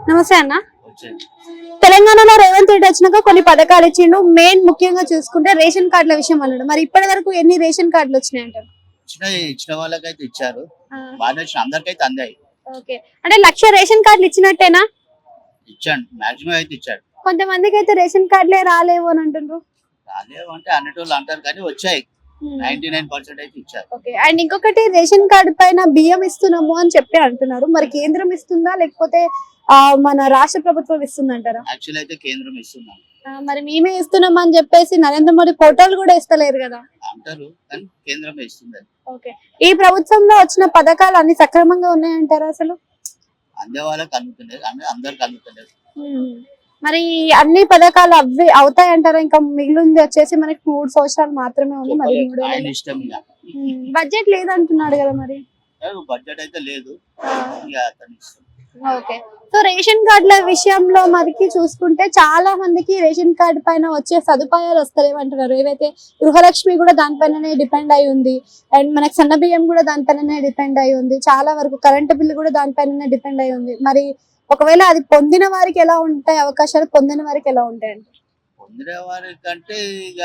నమస్తే అన్న. వచ్చింది. తెలంగాణలో రేవంత్ రెడ్డి వచ్చినాక కొన్ని పథకాలు ఇచ్చిండు. మెయిన్ ముఖ్యంగా చూసుకుంటే రేషన్ కార్డుల విషయం అన్నాడు. మరి ఇప్పటి వరకు ఎన్ని రేషన్ కార్డులు వచ్చినాయి అంటారు? ఇచ్చిన వాళ్ళకైతే ఇచ్చారు, బాగా వచ్చిన అందరికైతే అందాయి. ఓకే, అంటే 1,00,000 రేషన్ కార్డులు ఇచ్చినట్టేనా? ఇచ్చాడు, మాక్సిమం అయితే ఇచ్చాడు. కొంతమందికి అయితే రేషన్ కార్డులే రాలేవు అని అంటుండ్రు. రాలేవు అంటే అన్నటోళ్ళు అంటారు కానీ వచ్చాయి. 99% అయితే ఇచ్చారు. ఓకే, అండ్ ఇంకొకటి రేషన్ కార్డు పైన బియ్యం ఇస్తున్నాము అని చెప్పి అంటున్నారు. మరి కేంద్రం ఇస్తుందా లేకపోతే మన రాష్ట్ర ప్రభుత్వం ఇస్తుందంటారా? యాక్చువల్ అయితే కేంద్రం ఇస్తున్నాం. మరి మేమే ఇస్తున్నాం అని చెప్పేసి నరేంద్ర మోడీ ఫోటోలు కూడా ఇస్తలేరు కదా అంటారు, కానీ కేంద్రమే ఇస్తుంది. ఓకే, ఈ ప్రభుత్వంలో వచ్చిన పథకాలు అన్ని సక్రమంగా ఉన్నాయంటారా అసలు? అందే వాళ్ళకి అందుతలేదు, అందరికి అందుతలేదు. మరి అన్ని పథకాలు అవి అవుతాయంటారా? ఇంకా మిగిలింది వచ్చేసి మనకి 3 సంవత్సరాలు మాత్రమే ఉంది. మరి ఆయన ఇష్టం. ఇక బడ్జెట్ లేదంటున్నాడు కదా మరి? బడ్జెట్ అయితే లేదు, ఇక అతని ఇష్టం. ఓకే, సో రేషన్ కార్డుల విషయంలో మనకి చూసుకుంటే చాలా మందికి రేషన్ కార్డు పైన వచ్చే సదుపాయాలు వస్తలేమంటున్నారు. ఏవైతే గృహలక్ష్మి కూడా దానిపైననే డిపెండ్ అయి ఉంది, అండ్ మనకి సన్న బియ్యం కూడా దానిపైననే డిపెండ్ అయి ఉంది, చాలా వరకు కరెంటు బిల్లు కూడా దానిపైననే డిపెండ్ అయి ఉంది. మరి ఒకవేళ అది పొందిన వారికి ఎలా ఉంటాయి అవకాశాలు, పొందిన వారికి ఎలా ఉంటాయండి? పొందిన వారికి అంటే ఇక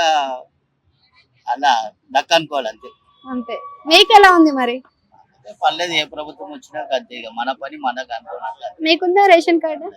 అలా దక్క అనుకోవాలి అంతే. అంతే, మీకు ఎలా ఉంది మరి? పర్లేదు, ఏ ప్రభుత్వం వచ్చినా అంతే, ఇక మన పని మనకు అనుకోవాలి. మీకుందా రేషన్ కార్డు?